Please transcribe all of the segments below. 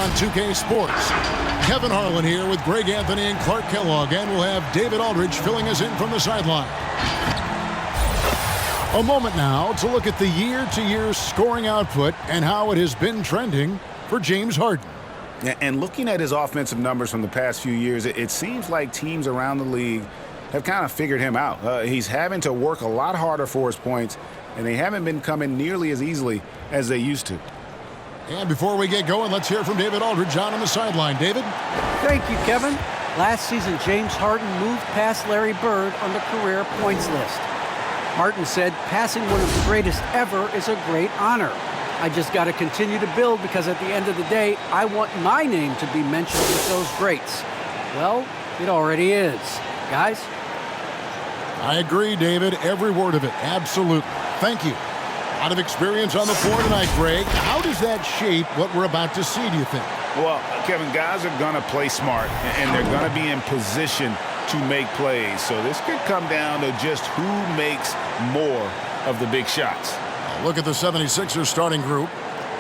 on 2K Sports. Kevin Harlan here with Greg Anthony and Clark Kellogg, and we'll have David Aldridge filling us in from the sideline. A moment now to look at the year-to-year scoring output and how it has been trending for James Harden. And looking at his offensive numbers from the past few years, it seems like teams around the league have kind of figured him out. He's having to work a lot harder for his points, and they haven't been coming nearly as easily as they used to. And before we get going, let's hear from David Aldridge on the sideline. David? Thank you, Kevin. Last season, James Harden moved past Larry Bird on the career points list. Harden said, passing one of the greatest ever is a great honor. I just got to continue to build because at the end of the day, I want my name to be mentioned with those greats. Well, it already is. Guys? I agree, David. Every word of it. Absolutely. Thank you. A lot of experience on the floor tonight, Greg. How does that shape what we're about to see, do you think? Well, Kevin, guys are going to play smart, and they're going to be in position to make plays. So this could come down to just who makes more of the big shots. Look at the 76ers starting group.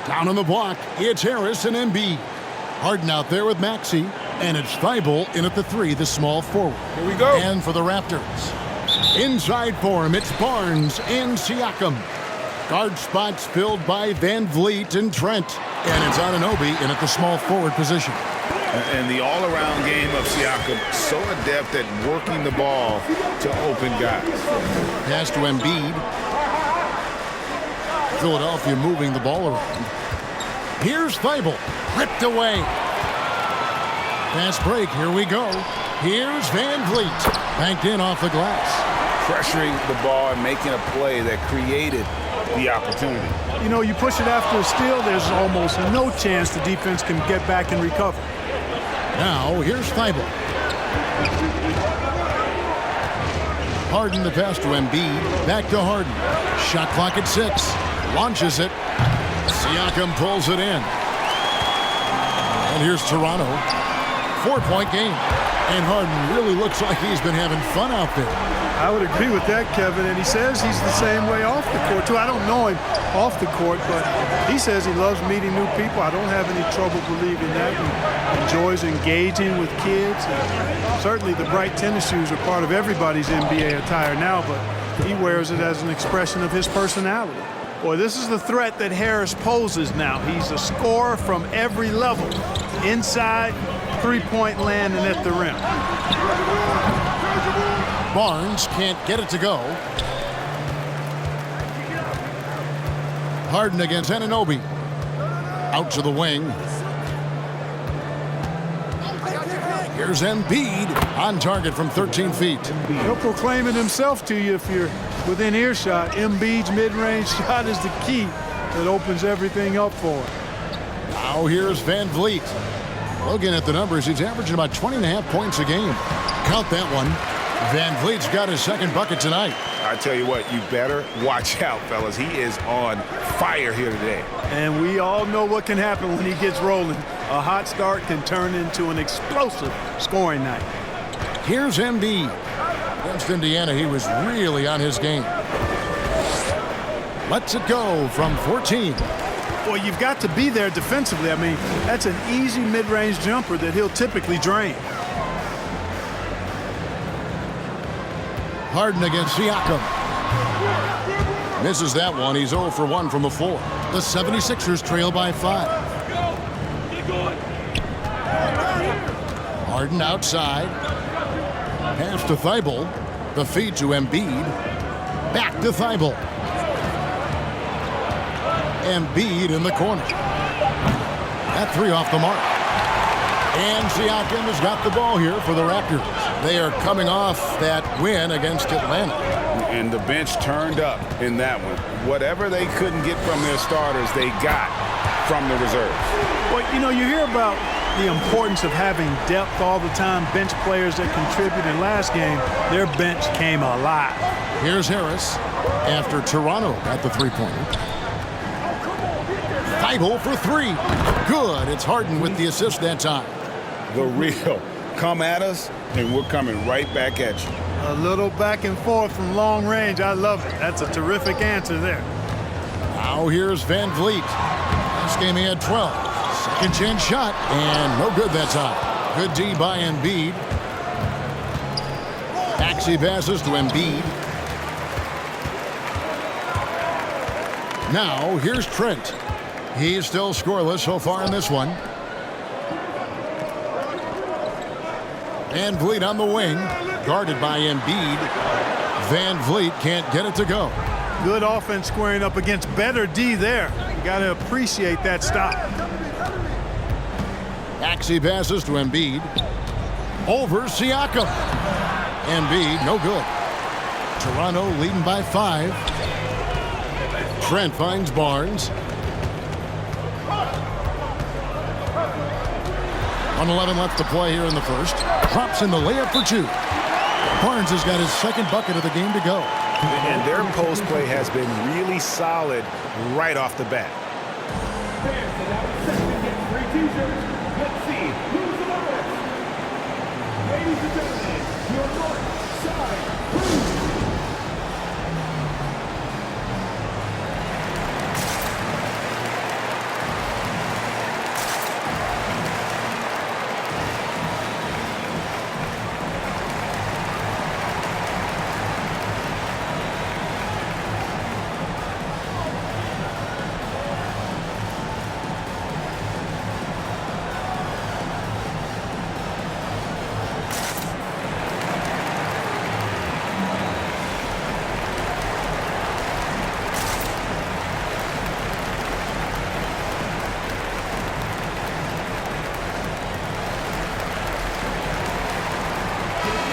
Down on the block, it's Harris and Embiid. Harden out there with Maxey, and it's Thibault in at the 3, the small forward. Here we go. And for the Raptors, inside for him, it's Barnes and Siakam. Guard spots filled by Van Vliet and Trent. And it's Anunoby in at the small forward position. And the all-around game of Siakam, so adept at working the ball to open guys. Pass to Embiid. Philadelphia moving the ball around. Here's Thibault. Ripped away. Fast break. Here we go. Here's Van Vliet. Banked in off the glass. Pressuring the ball and making a play that created the opportunity. You know, you push it after a steal, there's almost no chance the defense can get back and recover. Now, here's Thibault. Harden the pass to Embiid. Back to Harden. Shot clock at 6. Launches it. Siakam pulls it in. And here's Toronto. 4-point game. And Harden really looks like he's been having fun out there. I would agree with that, Kevin, and he says he's the same way off the court, too. I don't know him off the court, but he says he loves meeting new people. I don't have any trouble believing that. He enjoys engaging with kids. And certainly the bright tennis shoes are part of everybody's NBA attire now, but he wears it as an expression of his personality. Boy, this is the threat that Harris poses now. He's a scorer from every level, inside, three-point land, and at the rim. Barnes can't get it to go. Harden against Anunoby. Out to the wing. Here's Embiid on target from 13 feet. He'll proclaim it himself to you if you're within earshot. Embiid's mid-range shot is the key that opens everything up for him. Now here's Van Vliet. Looking at the numbers, he's averaging about 20.5 points a game. Count that one. Van Vliet's got his second bucket tonight. I tell you what, you better watch out, fellas. He is on fire here today. And we all know what can happen when he gets rolling. A hot start can turn into an explosive scoring night. Here's Embiid. Against Indiana, he was really on his game. Lets it go from 14. Well, you've got to be there defensively. I mean, that's an easy mid-range jumper that he'll typically drain. Harden against Siakam. Misses that one. He's 0 for 1 from the floor. The 76ers trail by 5. Harden outside. Pass to Thibault. The feed to Embiid. Back to Thibault. Embiid in the corner. That 3 off the mark. And Siakam has got the ball here for the Raptors. They are coming off that win against Atlanta. And the bench turned up in that one. Whatever they couldn't get from their starters, they got from the reserves. Well, you know, you hear about the importance of having depth all the time, bench players that contributed. In last game, their bench came alive. Here's Harris after Toronto at the three-pointer. Thibault for 3. Good. It's Harden with the assist that time. The real. Come at us, and we're coming right back at you. A little back and forth from long range. I love it. That's a terrific answer there. Now here's Van Vliet. This game he had 12. Second chance shot, and no good that time. Good D by Embiid. Maxey passes to Embiid. Now, here's Trent. He's still scoreless so far in this one. Van Vliet on the wing, guarded by Embiid. Van Vliet can't get it to go. Good offense squaring up against better D there. You got to appreciate that stop. Maxey passes to Embiid. Over Siakam. Embiid, no good. Toronto leading by 5. Trent finds Barnes. 1:11 left to play here in the first. Drops in the layup for 2. Barnes has got his second bucket of the game to go. And their post play has been really solid right off the bat. Let's see who's the best. Ladies and gentlemen, your north side crew.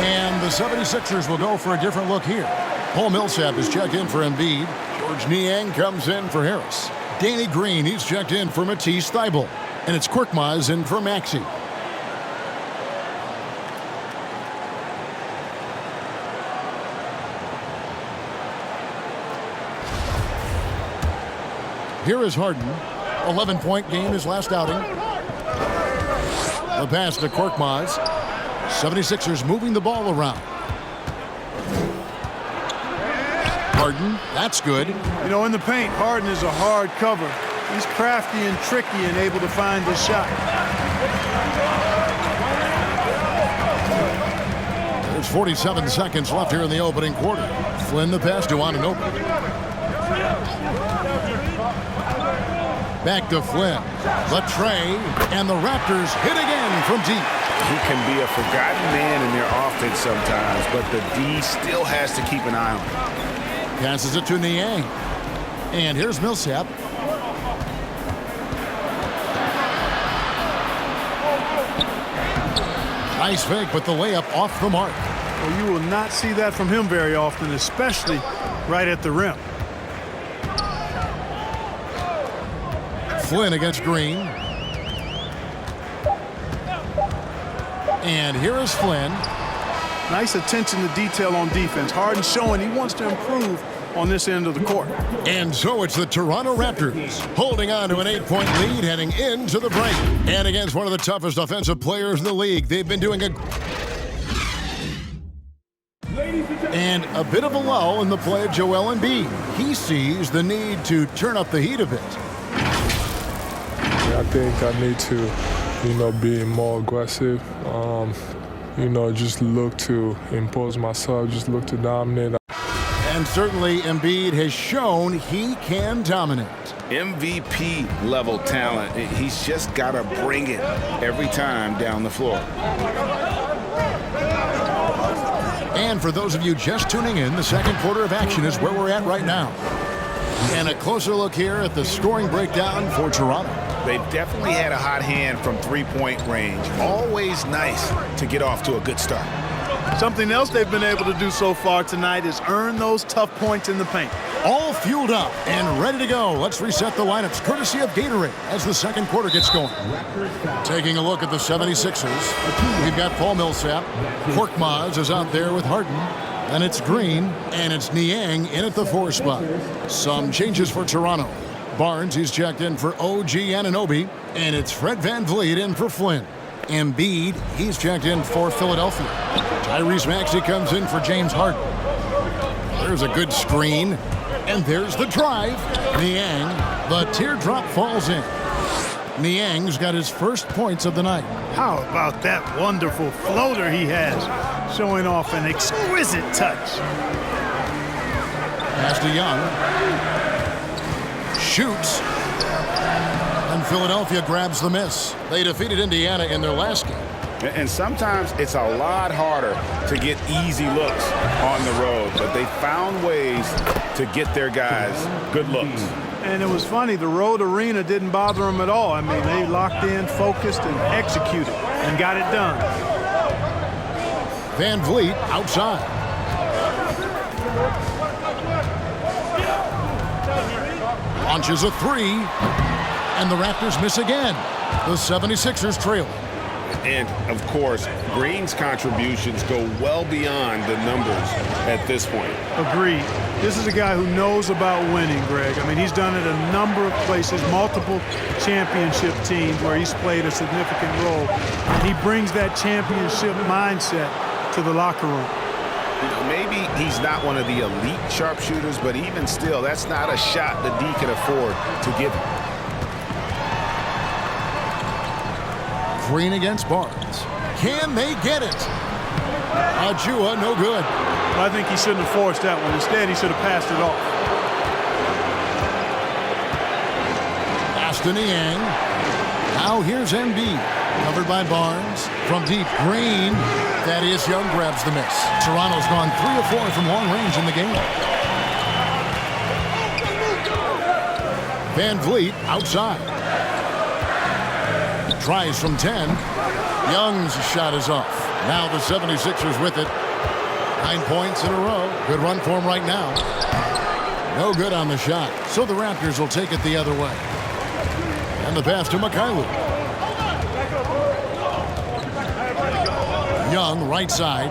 And the 76ers will go for a different look here. Paul Millsap is checked in for Embiid. George Niang comes in for Harris. Danny Green, he's checked in for Matisse Thybulle. And it's Korkmaz in for Maxey. Here is Harden. 11-point game his last outing. The pass to Korkmaz. 76ers moving the ball around. Harden, that's good. You know, in the paint, Harden is a hard cover. He's crafty and tricky and able to find his shot. There's 47 seconds left here in the opening quarter. Flynn the pass to Anunoby. Back to Flynn. The tray, and the Raptors hit again from deep. He can be a forgotten man in their offense sometimes, but the D still has to keep an eye on him. Passes it to Niang. And here's Millsap. Nice fake, but the layup off the mark. Well, you will not see that from him very often, especially right at the rim. Flynn against Green. And here is Flynn. Nice attention to detail on defense. Harden showing he wants to improve on this end of the court. And so it's the Toronto Raptors holding on to an 8-point lead heading into the break. And against one of the toughest offensive players in the league, they've been doing and a bit of a lull in the play of Joel Embiid. He sees the need to turn up the heat a bit. I think I need to, be more aggressive. Just look to impose myself, just look to dominate. And certainly Embiid has shown he can dominate. MVP level talent. He's just got to bring it every time down the floor. And for those of you just tuning in, the second quarter of action is where we're at right now. And a closer look here at the scoring breakdown for Toronto. They've definitely had a hot hand from three-point range. Always nice to get off to a good start. Something else they've been able to do so far tonight is earn those tough points in the paint. All fueled up and ready to go. Let's reset the lineups courtesy of Gatorade as the second quarter gets going. Taking a look at the 76ers. We've got Paul Millsap. Korkmaz is out there with Harden. And it's Green, and it's Niang in at the 4 spot. Some changes for Toronto. Barnes, he's checked in for OG Anunoby, and it's Fred VanVleet in for Flynn. Embiid, he's checked in for Philadelphia. Tyrese Maxey comes in for James Harden. There's a good screen, and there's the drive. Niang, the teardrop falls in. Niang's got his first points of the night. How about that wonderful floater he has, showing off an exquisite touch. Pass to Young. Shoots. And Philadelphia grabs the miss. They defeated Indiana in their last game. And sometimes it's a lot harder to get easy looks on the road, but they found ways to get their guys good looks. And it was funny, the road arena didn't bother them at all. I mean, they locked in, focused, and executed, and got it done. Van Vliet outside. Launches a three, and the Raptors miss again. The 76ers trail. And, of course, Green's contributions go well beyond the numbers at this point. Agreed. This is a guy who knows about winning, Greg. I mean, he's done it a number of places, multiple championship teams where he's played a significant role. And he brings that championship mindset to the locker room. You know, maybe he's not one of the elite sharpshooters, but even still, that's not a shot that D can afford to give him. Green against Barnes. Can they get it? Ajua, no good. I think he shouldn't have forced that one. Instead, he should have passed it off. Pass to Niang. Now here's Embiid. Covered by Barnes. From deep, Green. Thaddeus Young grabs the miss. Toronto's gone 3 of 4 from long range in the game. Van Vliet outside. Tries from 10. Young's shot is off. Now the 76ers with it. 9 points in a row. Good run for him right now. No good on the shot. So the Raptors will take it the other way. And the pass to Mikhailuk. Young, right side.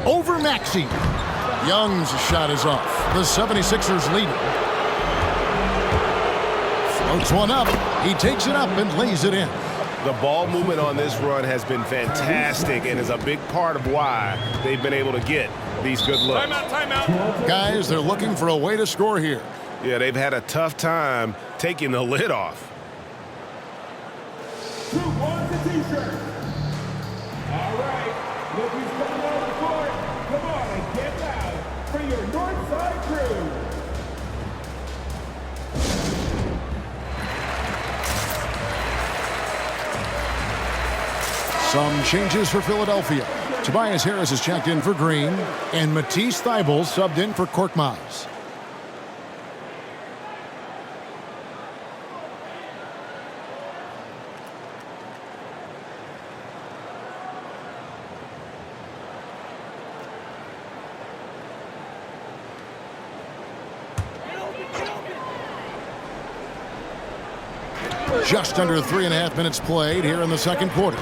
Over Maxey. Young's shot is off. The 76ers lead it. Floats one up. He takes it up and lays it in. The ball movement on this run has been fantastic and is a big part of why they've been able to get these good looks. Timeout. Guys, they're looking for a way to score here. Yeah, they've had a tough time taking the lid off. Who wants a t-shirt? All right, look who's coming on the court. Come on and get loud for your Northside crew. Some changes for Philadelphia. Tobias Harris is checked in for Green, and Matisse Thybulle subbed in for Korkmaz. Just under 3.5 minutes played here in the second quarter.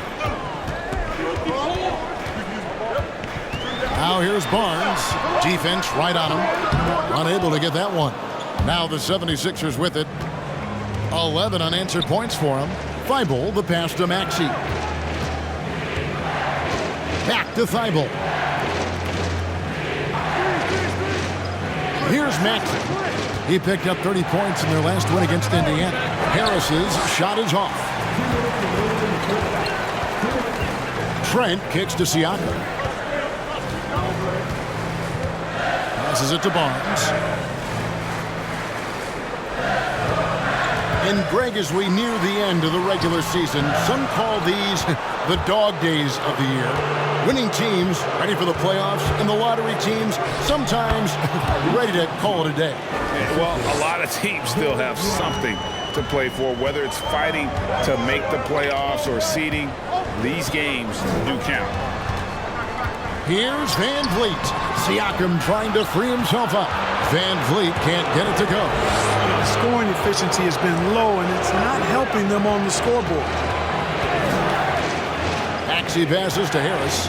Now here's Barnes. Defense right on him. Unable to get that one. Now the 76ers with it. 11 unanswered points for him. Thybulle, the pass to Maxey. Back to Thybulle. Here's Maxey. He picked up 30 points in their last win against Indiana. Harris's shot is off. Trent kicks to Siakam. Passes it to Barnes. And Greg, as we near the end of the regular season, some call these the dog days of the year. Winning teams ready for the playoffs, and the lottery teams sometimes ready to call it a day. Well, a lot of teams still have something to play for, whether it's fighting to make the playoffs or seeding. These games do count. Here's Van Vliet. Siakam trying to free himself up. Van Vliet can't get it to go. The scoring efficiency has been low, and it's not helping them on the scoreboard. Maxey passes to Harris.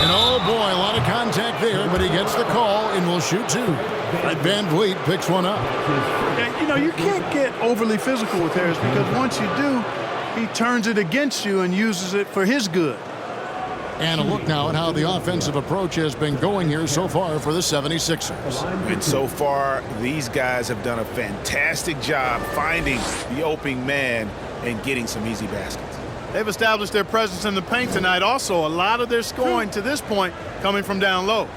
And oh boy, a lot of contact there, but he gets the call and will shoot two. Van Vliet picks one up. And, you know, you can't get overly physical with Harris because once you do, he turns it against you and uses it for his good. And a look now at how the offensive approach has been going here so far for the 76ers. And so far, these guys have done a fantastic job finding the opening man and getting some easy baskets. They've established their presence in the paint tonight. Also, a lot of their scoring to this point coming from down low.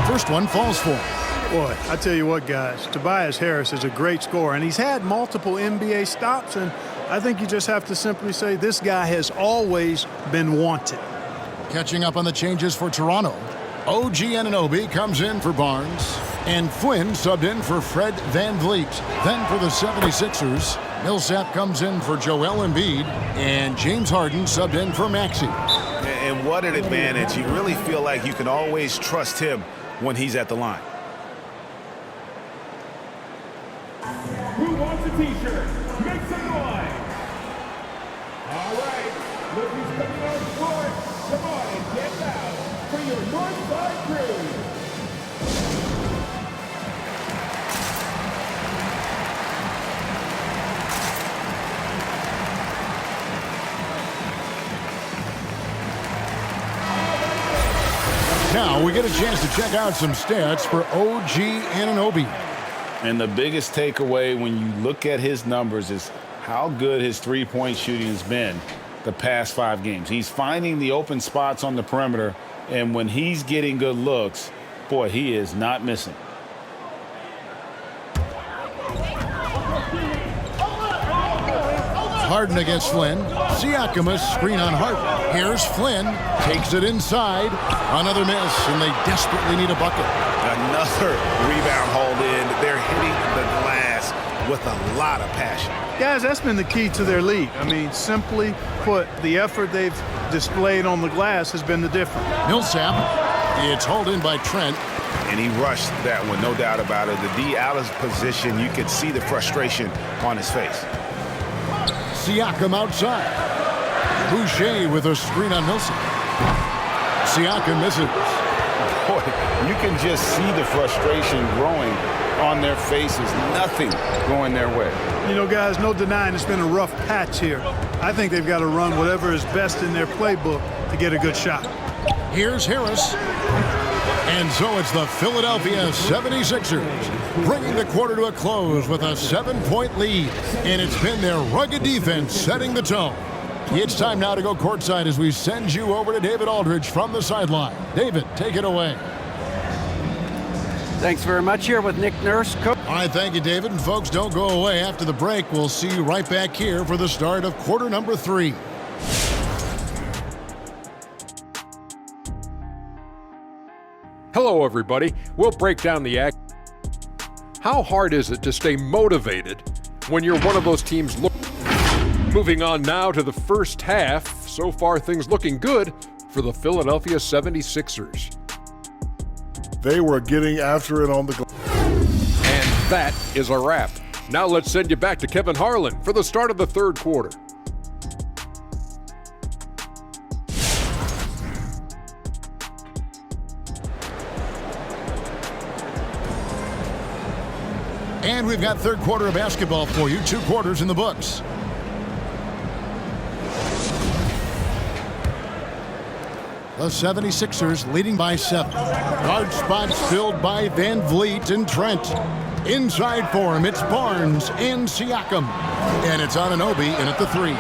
First one falls for him. Boy, I tell you what, guys, Tobias Harris is a great scorer, and he's had multiple NBA stops, and I think you just have to simply say this guy has always been wanted. Catching up on the changes for Toronto. OG Anunoby comes in for Barnes, and Flynn subbed in for Fred VanVleet. Then for the 76ers, Millsap comes in for Joel Embiid, and James Harden subbed in for Maxey. And what an advantage. You really feel like you can always trust him when he's at the line. Who wants a t-shirt? Make some noise. All right, look who's coming on the court. Come on and get loud for your Northside crew. Now we get a chance to check out some stats for OG Anunoby. And the biggest takeaway when you look at his numbers is how good his three-point shooting has been the past 5 games. He's finding the open spots on the perimeter, and when he's getting good looks, boy, he is not missing. Harden against Flynn. Siakam, a screen on Harden. Here's Flynn. Takes it inside. Another miss, and they desperately need a bucket. Another rebound hauled in. They're hitting the glass with a lot of passion. Guys, that's been the key to their lead. I mean, simply put, the effort they've displayed on the glass has been the difference. Millsap. It's hauled in by Trent. And he rushed that one, no doubt about it. The D out of position, you could see the frustration on his face. Siakam outside. Boucher with a screen on Millsap. Siakam misses. Boy, you can just see the frustration growing on their faces. Nothing going their way. You know, guys, no denying it's been a rough patch here. I think they've got to run whatever is best in their playbook to get a good shot. Here's Harris. And so it's the Philadelphia 76ers bringing the quarter to a close with a 7-point lead. And it's been their rugged defense setting the tone. It's time now to go courtside as we send you over to David Aldridge from the sideline. David, take it away. Thanks very much. Here with Nick Nurse. All right, thank you, David. And folks, don't go away. After the break, we'll see you right back here for the start of quarter number 3. Hello, everybody. We'll break down the act. How hard is it to stay motivated when you're one of those teams? Moving on now to the first half. So far, things looking good for the Philadelphia 76ers. They were getting after it on the glass. And that is a wrap. Now let's send you back to Kevin Harlan for the start of the third quarter. And we've got third quarter of basketball for you. 2 quarters in the books. The 76ers leading by 7. Guard spots filled by VanVleet and Trent. Inside for him, it's Barnes and Siakam. And it's Anunoby in at the 3.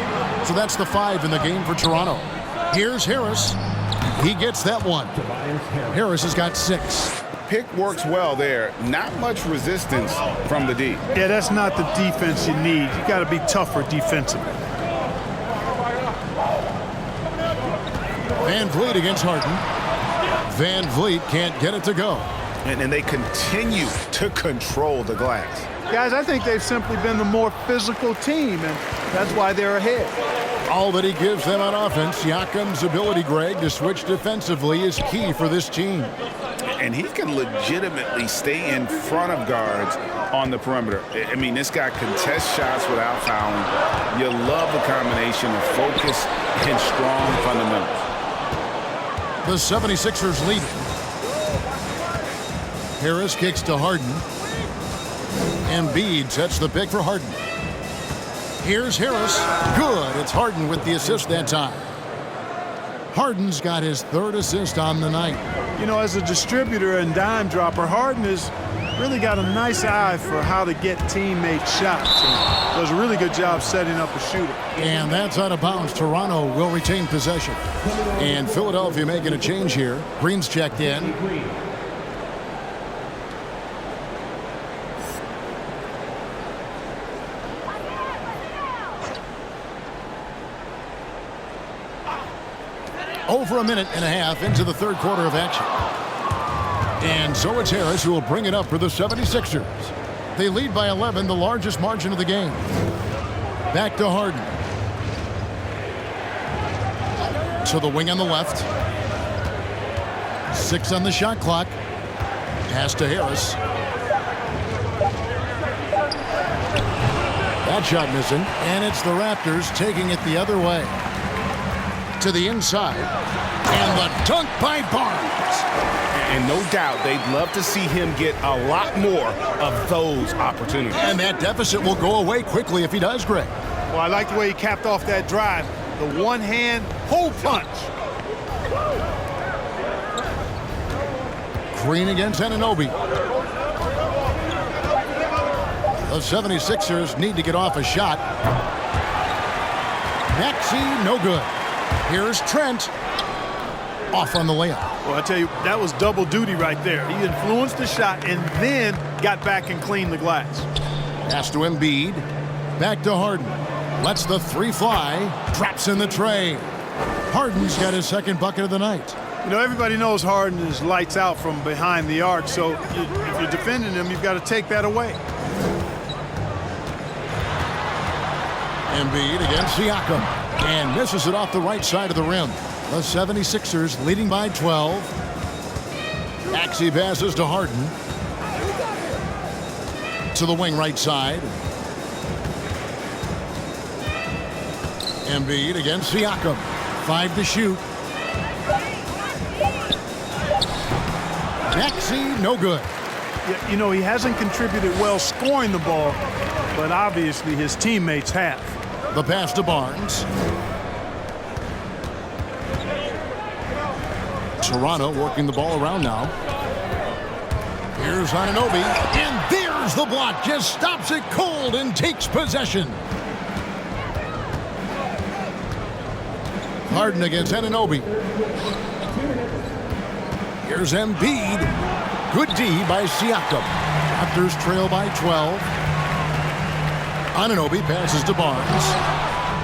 So that's the 5 in the game for Toronto. Here's Harris. He gets that one. Harris has got 6. Pick works well there. Not much resistance from the D. Yeah, that's not the defense you need. You got to be tougher defensively. VanVleet against Harden. VanVleet can't get it to go. And they continue to control the glass. Guys, I think they've simply been the more physical team, and that's why they're ahead. All that he gives them on offense, Siakam's ability, Greg, to switch defensively is key for this team. And he can legitimately stay in front of guards on the perimeter. I mean, this guy contests shots without fouling. You love the combination of focus and strong fundamentals. The 76ers lead. Harris kicks to Harden. Embiid sets the pick for Harden. Here's Harris. Good. It's Harden with the assist that time. Harden's got his 3rd assist on the night. You know, as a distributor and dime dropper, Harden has really got a nice eye for how to get teammate shots. And does a really good job setting up a shooter. And that's out of bounds. Toronto will retain possession. And Philadelphia making a change here. Green's checked in. Over a minute and a half into the 3rd quarter of action. And so it's Harris who will bring it up for the 76ers. They lead by 11, the largest margin of the game. Back to Harden. To the wing on the left. 6 on the shot clock. Pass to Harris. That shot missing. And it's the Raptors taking it the other way. To the inside. And the dunk by Barnes. And no doubt they'd love to see him get a lot more of those opportunities. And that deficit will go away quickly if he does, Greg. Well, I like the way he capped off that drive. The one-hand hole punch. Green against Anunoby. The 76ers need to get off a shot. Maxey, no good. Here's Trent. Off on the layup. Well, I tell you, that was double duty right there. He influenced the shot and then got back and cleaned the glass. Pass to Embiid. Back to Harden. Lets the 3 fly. Drops in the tray. Harden's got his 2nd bucket of the night. You know, everybody knows Harden is lights out from behind the arc, so if you're defending him, you've got to take that away. Embiid against Siakam. And misses it off the right side of the rim. The 76ers leading by 12. Maxey passes to Harden. To the wing right side. Embiid against Siakam. 5 to shoot. Maxey, no good. Yeah, you know, he hasn't contributed well scoring the ball, but obviously his teammates have. The pass to Barnes. Toronto working the ball around now. Here's Anunoby, and there's the block. Just stops it cold and takes possession. Harden against Anunoby. Here's Embiid. Good D by Siakam. Raptors trail by 12. Anunoby passes to Barnes.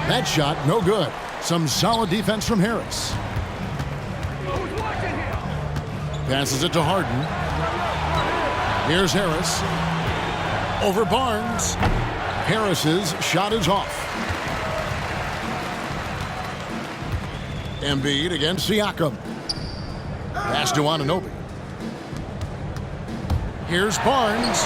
That shot, no good. Some solid defense from Harris. Passes it to Harden. Here's Harris. Over Barnes. Harris's shot is off. Embiid against Siakam. Pass to Anunoby. Here's Barnes.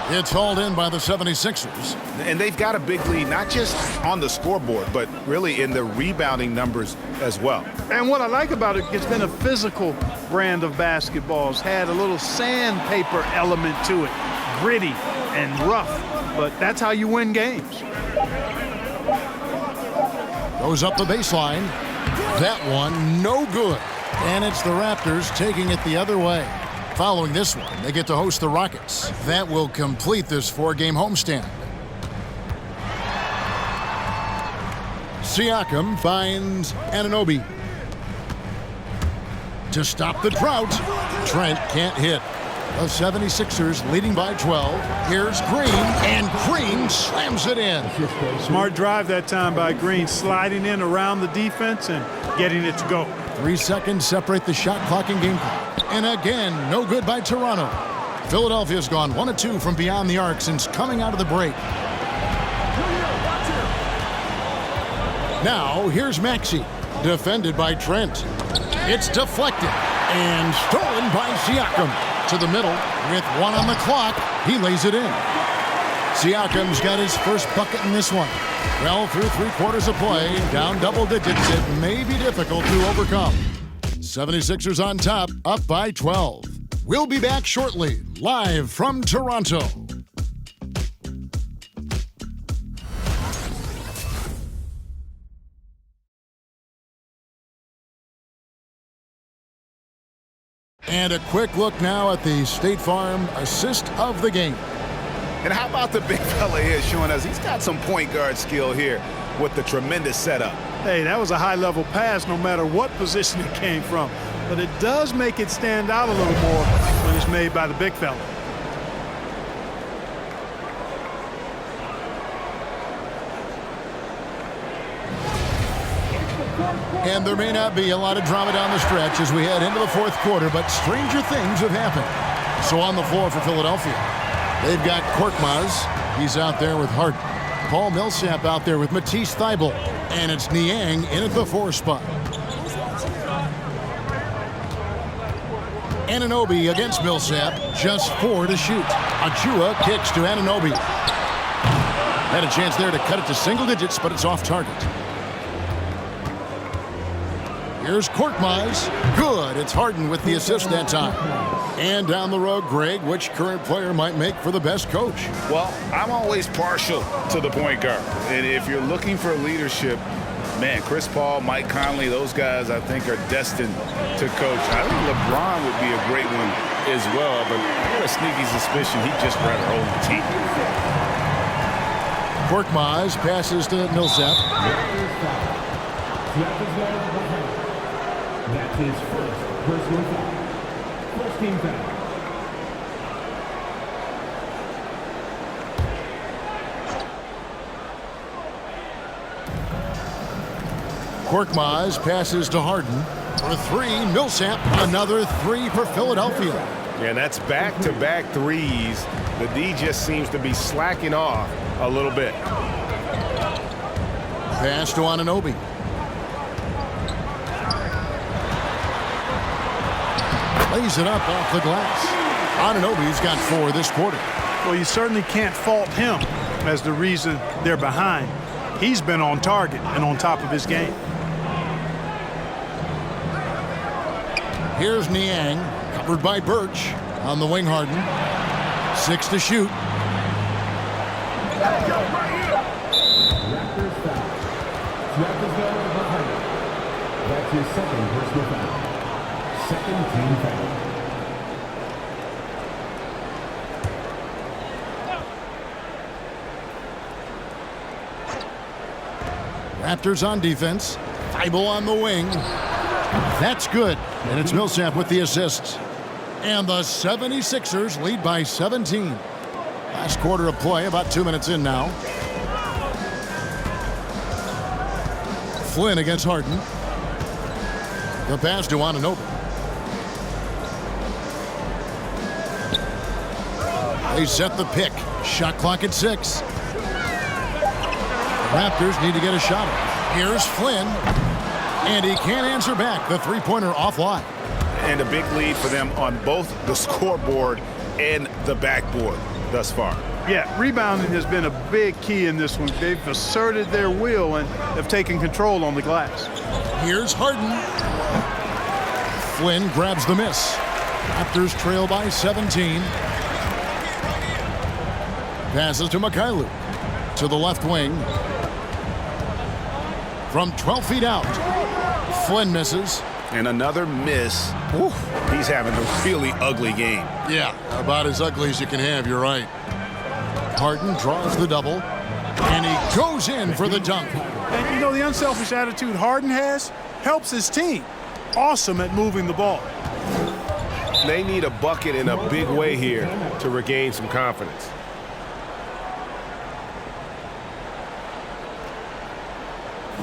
It's hauled in by the 76ers. And they've got a big lead, not just on the scoreboard, but really in the rebounding numbers as well. And what I like about it, it's been a physical brand of basketball. It's had a little sandpaper element to it, gritty and rough, but that's how you win games. Goes up the baseline. That one, no good. And it's the Raptors taking it the other way. Following this one, they get to host the Rockets. That will complete this 4-game homestand. Siakam finds Anunoby. To stop the drought, Trent can't hit. The 76ers leading by 12. Here's Green, and Green slams it in. Smart drive that time by Green, sliding in around the defense and getting it to go. 3 seconds separate the shot clock and game clock. And again, no good by Toronto. Philadelphia's gone 1 of 2 from beyond the arc since coming out of the break. Now, here's Maxey, defended by Trent. It's deflected and stolen by Siakam. To the middle, with 1 on the clock, he lays it in. Siakam's got his first bucket in this one. Well, through 3 quarters of play, down double digits, it may be difficult to overcome. 76ers on top, up by 12. We'll be back shortly, live from Toronto. And a quick look now at the State Farm assist of the game. And how about the big fella here showing us he's got some point guard skill here with the tremendous setup. Hey, that was a high-level pass no matter what position it came from. But it does make it stand out a little more when it's made by the big fella. And there may not be a lot of drama down the stretch as we head into the fourth quarter, but stranger things have happened. So on the floor for Philadelphia, they've got Korkmaz. He's out there with Harden. Paul Millsap out there with Matisse Thybulle. And it's Niang in at the 4 spot. Anunoby against Millsap. Just 4 to shoot. Achua kicks to Anunoby. Had a chance there to cut it to single digits, but it's off target. Here's Korkmaz. Good. It's Harden with the assist that time. And down the road, Greg, which current player might make for the best coach? Well, I'm always partial to the point guard. And if you're looking for leadership, man, Chris Paul, Mike Conley, those guys I think are destined to coach. I think LeBron would be a great one as well, but I got a sneaky suspicion he'd just rather hold the team. Korkmaz passes to Millsap. That's his first personal foul. First team foul. Korkmaz passes to Harden for 3. Millsap, another 3 for Philadelphia. And that's back-to-back threes. The D just seems to be slacking off a little bit. Pass to Anunoby. Lays it up off the glass. Anunoby's got 4 this quarter. Well, you certainly can't fault him as the reason they're behind. He's been on target and on top of his game. Here's Niang, covered by Birch on the wing. Harden. 6 to shoot. Raptors foul. Raptors foul behind it. That's his second personal foul. Second team foul. Raptors on defense. Thybulle on the wing. That's good. And it's Millsap with the assists. And the 76ers lead by 17. Last quarter of play, about 2 minutes in now. Flynn against Harden. The pass to Anunoby. They set the pick. Shot clock at 6. Raptors need to get a shot at. Here's Flynn. And he can't answer back. The three-pointer offline. And a big lead for them on both the scoreboard and the backboard thus far. Yeah, rebounding has been a big key in this one. They've asserted their will and have taken control on the glass. Here's Harden. Flynn grabs the miss. Raptors trail by 17. Passes to Mikhailuk. To the left wing. From 12 feet out. Flynn misses. And another miss. Oof. He's having a really ugly game. Yeah, about as ugly as you can have, you're right. Harden draws the double. And he goes in for the dunk. And you know, the unselfish attitude Harden has helps his team. Awesome at moving the ball. They need a bucket in a big way here to regain some confidence.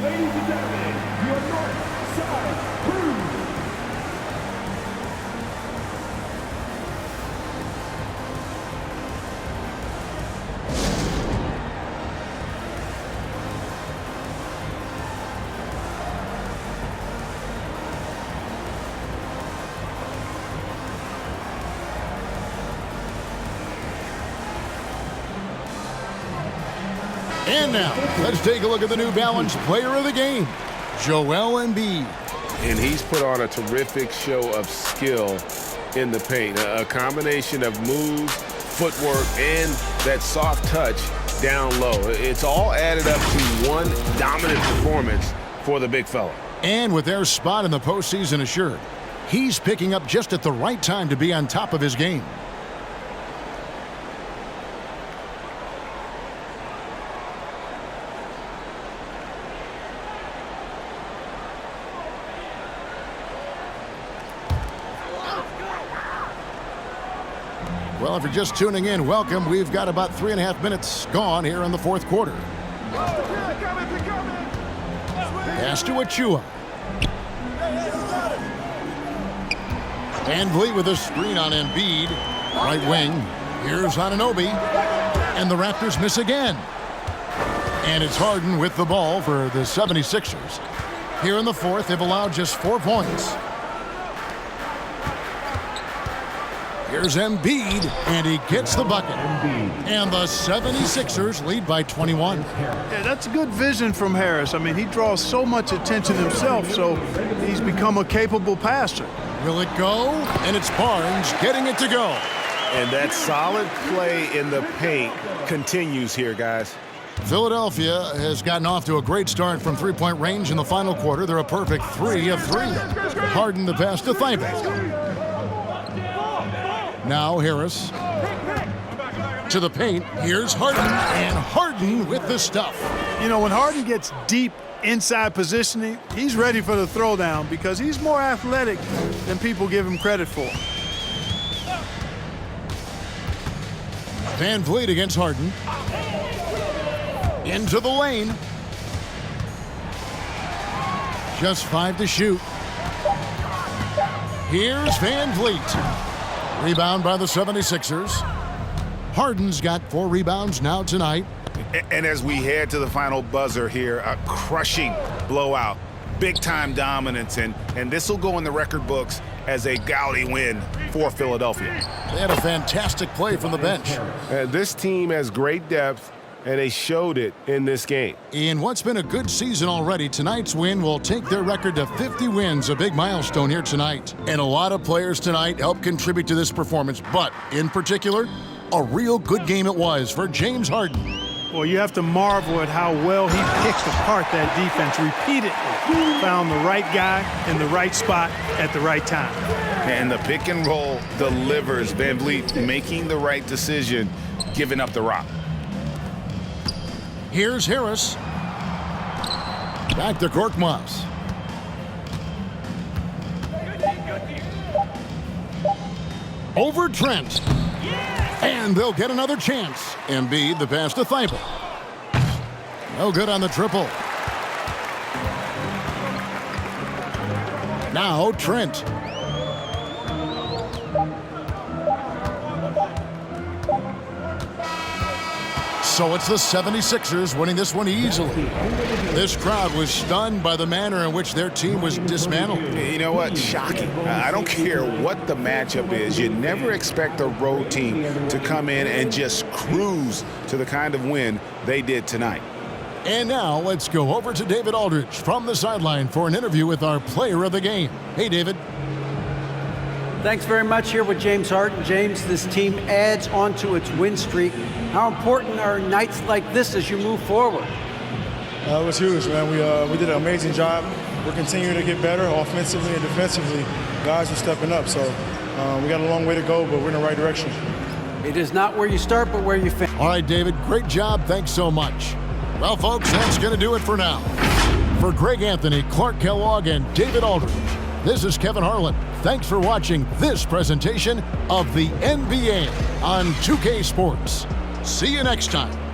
Ladies and gentlemen, your North Side Crew. And now, let's take a look at the New Balance player of the game, Joel Embiid. And he's put on a terrific show of skill in the paint. A combination of moves, footwork, and that soft touch down low. It's all added up to one dominant performance for the big fella. And with their spot in the postseason assured, He's picking up just at the right time to be on top of his game. Well, if you're just tuning in, welcome. We've got about 3.5 minutes gone here in the fourth quarter. Pass to Achua. Van Vliet with a screen on Embiid. Right wing. Here's Anunoby. And the Raptors miss again. And it's Harden with the ball for the 76ers. Here in the fourth, they've allowed just 4 points. Here's Embiid, and he gets the bucket. And the 76ers lead by 21. Yeah, that's good vision from Harris. I mean, he draws so much attention himself, so he's become a capable passer. Will it go? And it's Barnes getting it to go. And that solid play in the paint continues here, guys. Philadelphia has gotten off to a great start from three-point range in the final quarter. They're a perfect 3 of 3. Harden the pass to Thibault. Now Harris to the paint. Here's Harden, and Harden with the stuff. You know, when Harden gets deep inside positioning, he's ready for the throwdown because he's more athletic than people give him credit for. Van Vliet against Harden. Into the lane. Just 5 to shoot. Here's Van Vliet. Rebound by the 76ers. Harden's got 4 rebounds now tonight. And as we head to the final buzzer here, a crushing blowout, big-time dominance, and this will go in the record books as a gaudy win for Philadelphia. They had a fantastic play from the bench. This team has great depth, and they showed it in this game. In what's been a good season already, tonight's win will take their record to 50 wins, a big milestone here tonight. And a lot of players tonight helped contribute to this performance, but in particular, a real good game it was for James Harden. Well, you have to marvel at how well he picked apart that defense repeatedly. Found the right guy in the right spot at the right time. And the pick and roll delivers. Van Vliet making the right decision, giving up the rock. Here's Harris. Back to Korkmaz. Over Trent. And they'll get another chance. Embiid, the pass to Thibault. No good on the triple. Now Trent. So it's the 76ers winning this one easily. This crowd was stunned by the manner in which their team was dismantled. You know what? Shocking. I don't care what the matchup is. You never expect a road team to come in and just cruise to the kind of win they did tonight. And now let's go over to David Aldridge from the sideline for an interview with our player of the game. Hey, David. Thanks very much. Here with James Harden. James, this team adds on to its win streak. How important are nights like this as you move forward? It was huge, man. We did an amazing job. We're continuing to get better offensively and defensively. Guys are stepping up, so we got a long way to go, but we're in the right direction. It is not where you start, but where you finish. All right, David, great job. Thanks so much. Well, folks, that's going to do it for now. For Greg Anthony, Clark Kellogg, and David Aldridge, this is Kevin Harlan. Thanks for watching this presentation of the NBA on 2K Sports. See you next time.